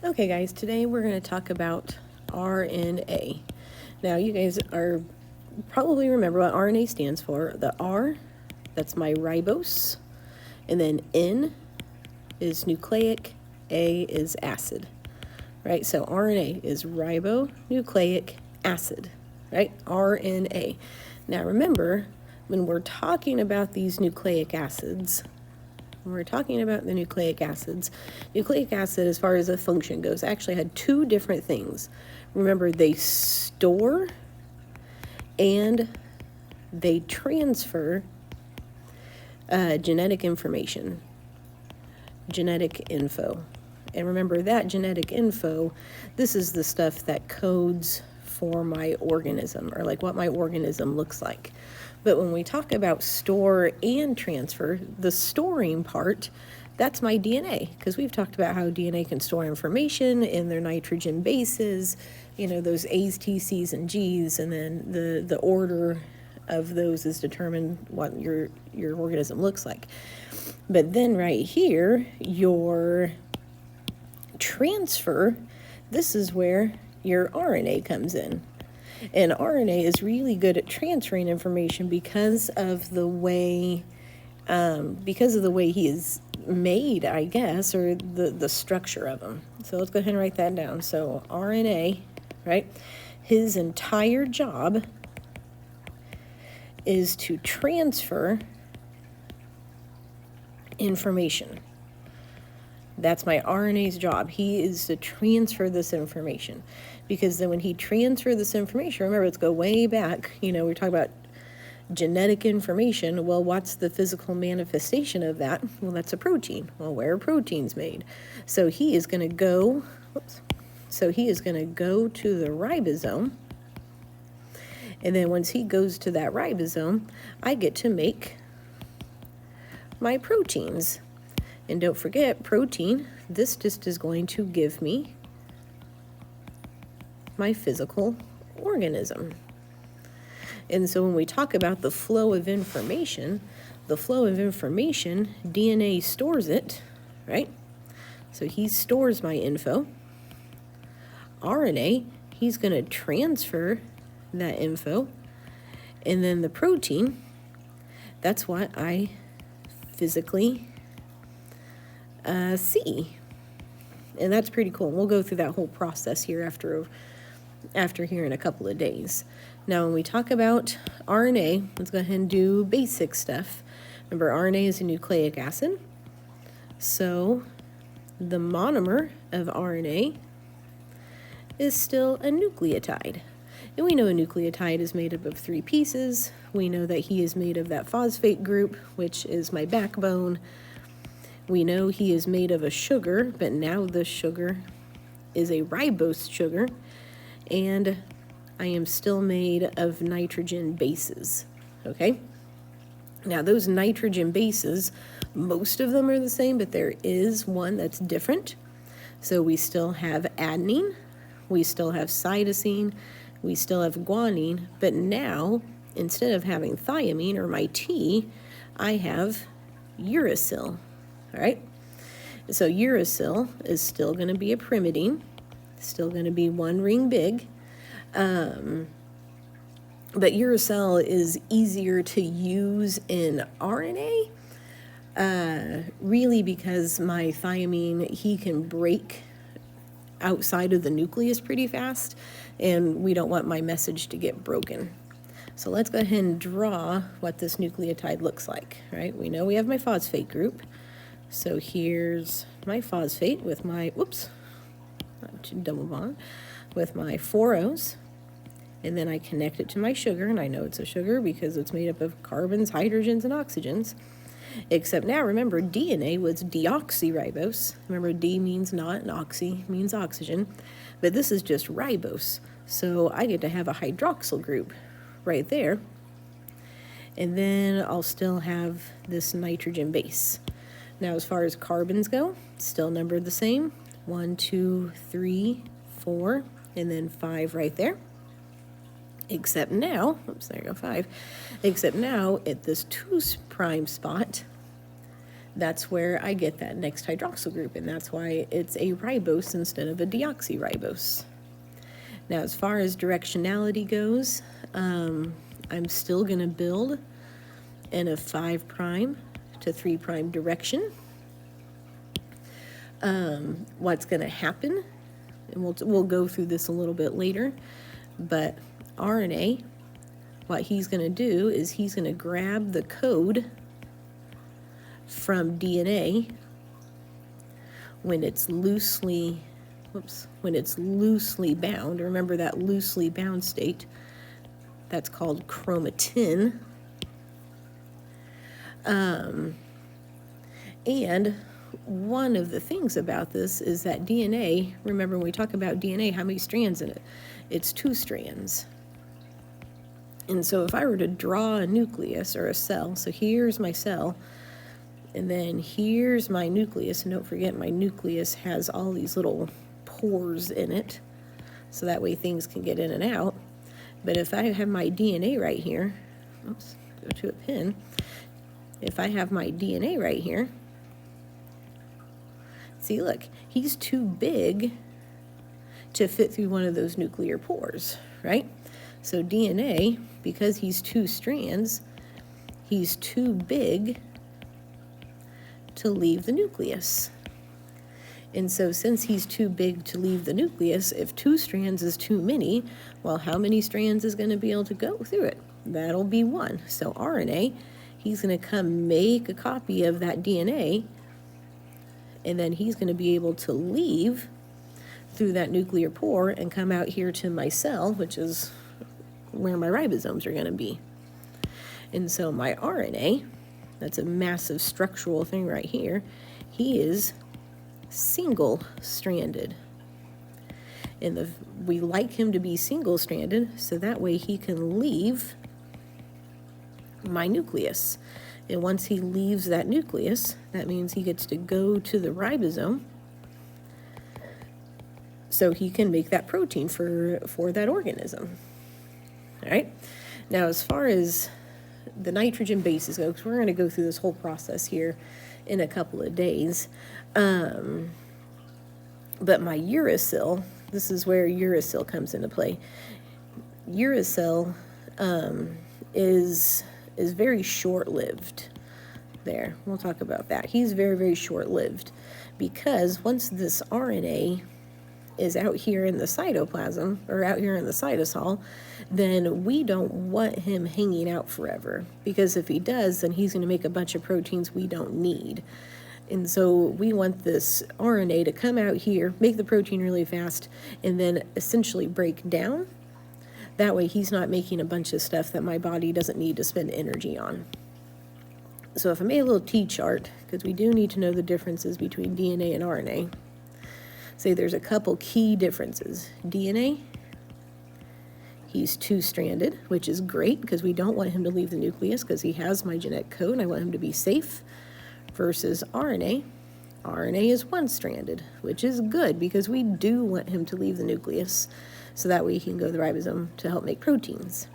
Okay guys, today we're going to talk about RNA. Now you guys are probably remember what RNA stands for. The R, that's my ribose, and then N is nucleic, A is acid, right? So RNA is ribonucleic acid, right? RNA. Now remember, when we're talking about these nucleic acids, when we're talking about the nucleic acid, as far as a function goes, actually had two different things. Remember, they store and they transfer genetic information, genetic info. And remember that genetic info, this is the stuff that codes for my organism, or like what my organism looks like. But when we talk about store and transfer, the storing part, that's my DNA, because we've talked about how DNA can store information in their nitrogen bases, you know, those A's, T's, C's, and G's, and then the order of those is determined what your organism looks like. But then right here, your transfer, this is where your RNA comes in. And RNA is really good at transferring information because of the way he is made, I guess, or the structure of them. So let's go ahead and write that down. So RNA, right? His entire job is to transfer information. That's my RNA's job. He is to transfer this information. Because then when he transfers this information, remember, let's go way back. You know, we're talking about genetic information. Well, what's the physical manifestation of that? Well, that's a protein. Well, where are proteins made? So he is going to go, to the ribosome. And then once he goes to that ribosome, I get to make my proteins. And don't forget, protein, this just is going to give me my physical organism. And so when we talk about the flow of information, DNA stores it, right? So he stores my info. RNA, he's going to transfer that info. And then the protein, that's what I physically see. And that's pretty cool. We'll go through that whole process here after here in a couple of days. Now, when we talk about RNA, let's go ahead and do basic stuff. Remember, RNA is a nucleic acid. So the monomer of RNA is still a nucleotide. And we know a nucleotide is made up of 3 pieces. We know that he is made of that phosphate group, which is my backbone. We know he is made of a sugar, but now the sugar is a ribose sugar, and I am still made of nitrogen bases, okay? Now, those nitrogen bases, most of them are the same, but there is one that's different. So we still have adenine, we still have cytosine, we still have guanine, but now, instead of having thiamine, or my T, I have uracil. All right, so uracil is still going to be a pyrimidine, still going to be 1 ring big, but uracil is easier to use in RNA, really because my thiamine, he can break outside of the nucleus pretty fast, and we don't want my message to get broken. So let's go ahead and draw what this nucleotide looks like, right? We know we have my phosphate group. So here's my phosphate with my, double bond, with my 4 O's. And then I connect it to my sugar, and I know it's a sugar because it's made up of carbons, hydrogens, and oxygens. Except now, remember, DNA was deoxyribose. Remember, D means not, and oxy means oxygen. But this is just ribose. So I get to have a hydroxyl group right there. And then I'll still have this nitrogen base. Now, as far as carbons go, still numbered the same. 1, 2, 3, 4, and then 5 right there. Except now, there you go, 5. Except now, at this 2' spot, That's where I get that next hydroxyl group, and that's why it's a ribose instead of a deoxyribose. Now, as far as directionality goes, I'm still going to build in a 5' to 3' direction. What's going to happen, and we'll go through this a little bit later, but RNA, what he's going to do is he's going to grab the code from DNA when it's loosely bound. Remember that loosely bound state, that's called chromatin. And one of the things about this is that DNA, remember when we talk about DNA, how many strands in it? It's 2 strands. And so if I were to draw a nucleus or a cell, so here's my cell, and then here's my nucleus, and don't forget my nucleus has all these little pores in it, so that way things can get in and out. But if I have my DNA right here, oops, go to a pin. If I have my DNA right here, see, look, he's too big to fit through one of those nuclear pores, right? So DNA, because he's 2 strands, he's too big to leave the nucleus. And so since he's too big to leave the nucleus, if 2 strands is too many, well, how many strands is going to be able to go through it? That'll be 1. So RNA, he's going to come make a copy of that DNA, and then he's going to be able to leave through that nuclear pore and come out here to my cell, which is where my ribosomes are going to be. And so my RNA, that's a massive structural thing right here, he is single-stranded. And we like him to be single-stranded, so that way he can leave my nucleus. And once he leaves that nucleus, that means he gets to go to the ribosome, so he can make that protein for that organism. All right? Now, as far as the nitrogen bases go, because we're going to go through this whole process here in a couple of days, but my uracil, this is where uracil comes into play. Uracil is very short-lived. There, we'll talk about that. He's very, very short-lived, because once this RNA is out here in the cytoplasm, or out here in the cytosol, then we don't want him hanging out forever, because if he does, then he's going to make a bunch of proteins we don't need. And so we want this RNA to come out here, make the protein really fast, and then essentially break down. That way he's not making a bunch of stuff that my body doesn't need to spend energy on. So if I made a little T-chart, because we do need to know the differences between DNA and RNA. Say there's a couple key differences. DNA, he's 2-stranded, which is great because we don't want him to leave the nucleus because he has my genetic code and I want him to be safe. Versus RNA, RNA is 1-stranded, which is good because we do want him to leave the nucleus so that way he can go to the ribosome to help make proteins.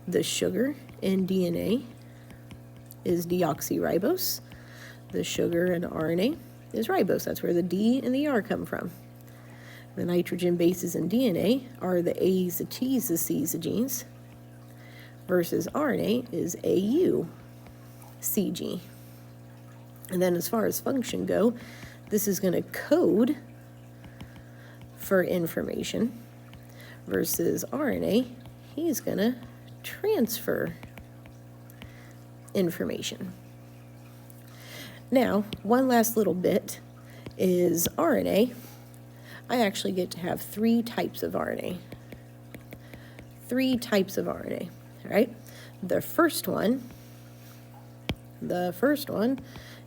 The sugar in DNA is deoxyribose. The sugar in RNA is ribose. That's where the D and the R come from. The nitrogen bases in DNA are the A's, the T's, the C's, the G's, versus RNA is AU, CG. And then as far as function go, this is going to code for information, versus RNA, he's going to transfer information. Now, one last little bit is RNA. I actually get to have 3 types of RNA. 3 types of RNA, all right? The first one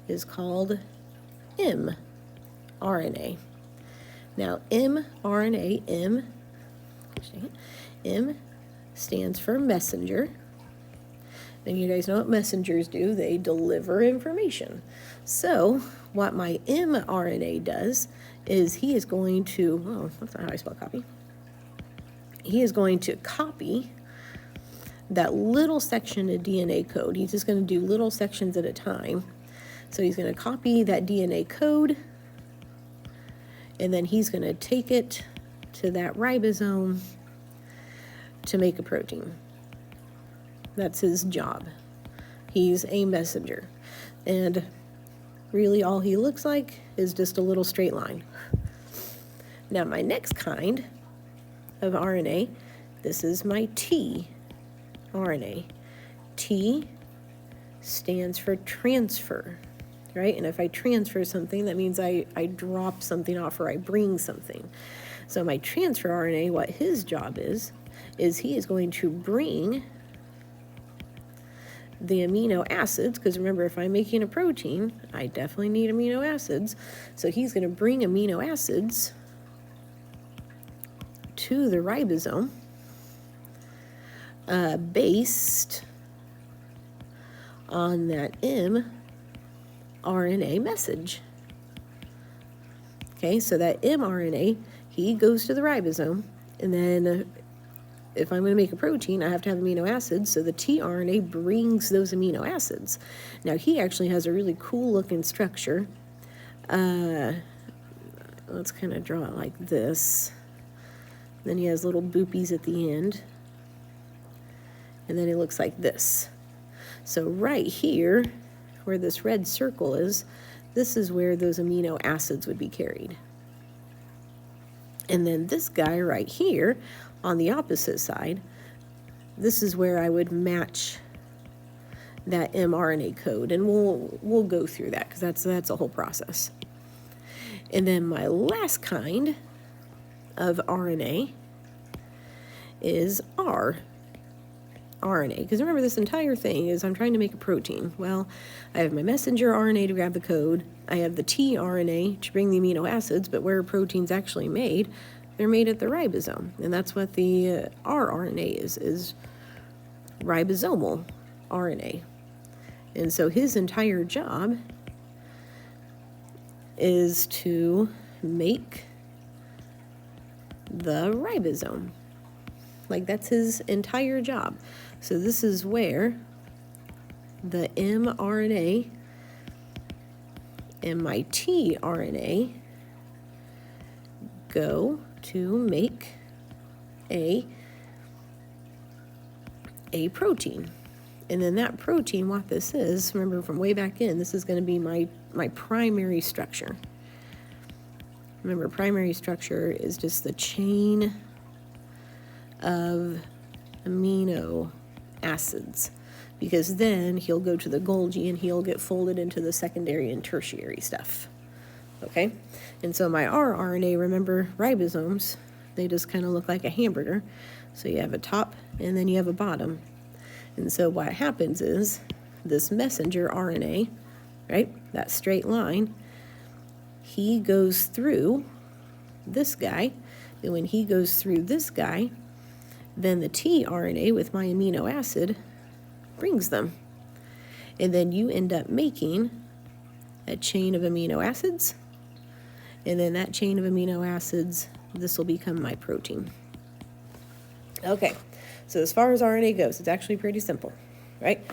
is called mRNA. Now, mRNA, M stands for messenger. And you guys know what messengers do. They deliver information. So what my mRNA does is he is going to, oh, that's not how I spell copy. He is going to copy that little section of DNA code. He's just going to do little sections at a time So he's going to copy that DNA code, and then he's going to take it to that ribosome to make a protein. That's his job. He's a messenger. And really all he looks like is just a little straight line. Now my next kind of RNA, this is my tRNA. T stands for transfer, right? And if I transfer something, that means I drop something off or I bring something. So my transfer RNA, what his job is he is going to bring the amino acids, because remember, if I'm making a protein, I definitely need amino acids. So he's going to bring amino acids to the ribosome based on that mRNA message. Okay, so that mRNA, he goes to the ribosome, and then if I'm going to make a protein, I have to have amino acids, so the tRNA brings those amino acids. Now, he actually has a really cool looking structure. Let's kind of draw it like this. Then he has little boopies at the end. And then it looks like this. So right here, where this red circle is, this is where those amino acids would be carried. And then this guy right here, on the opposite side, this is where I would match that mRNA code, and we'll go through that because that's a whole process. And then my last kind of RNA is RNA, because remember, this entire thing is I'm trying to make a protein. Well, I have my messenger RNA to grab the code, I have the tRNA to bring the amino acids, but where are proteins actually made? They're made at the ribosome, and that's what the rRNA is ribosomal RNA. And so his entire job is to make the ribosome. Like, that's his entire job. So this is where the mRNA and my tRNA go to make a protein. And then that protein, what this is, remember from way back in, this is going to be my primary structure. Remember, primary structure is just the chain of amino acids, because then he'll go to the Golgi and he'll get folded into the secondary and tertiary stuff. Okay, and so my rRNA, remember, ribosomes, they just kind of look like a hamburger. So you have a top and then you have a bottom. And so what happens is this messenger RNA, right, that straight line, he goes through this guy, and when he goes through this guy, then the tRNA with my amino acid brings them. And then you end up making a chain of amino acids, and then that chain of amino acids, this will become my protein. Okay, so as far as RNA goes, it's actually pretty simple, right?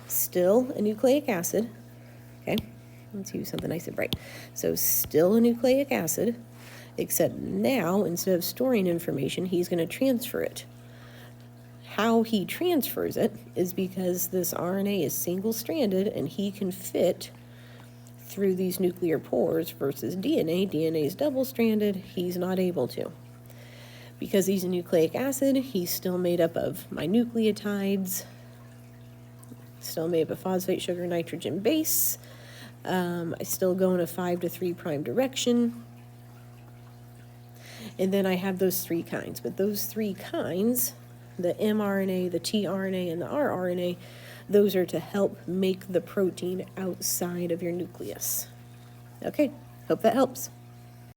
Still a nucleic acid, okay? Let's use something nice and bright. So still a nucleic acid, except now, instead of storing information, he's going to transfer it. How he transfers it is because this RNA is single-stranded and he can fit through these nuclear pores versus DNA. DNA is double-stranded. He's not able to. Because he's a nucleic acid, he's still made up of my nucleotides, still made up of phosphate, sugar, nitrogen base. I still go in a 5 to 3' direction. And then I have those three kinds. But those three kinds, the mRNA, the tRNA, and the rRNA, those are to help make the protein outside of your nucleus. Okay, hope that helps.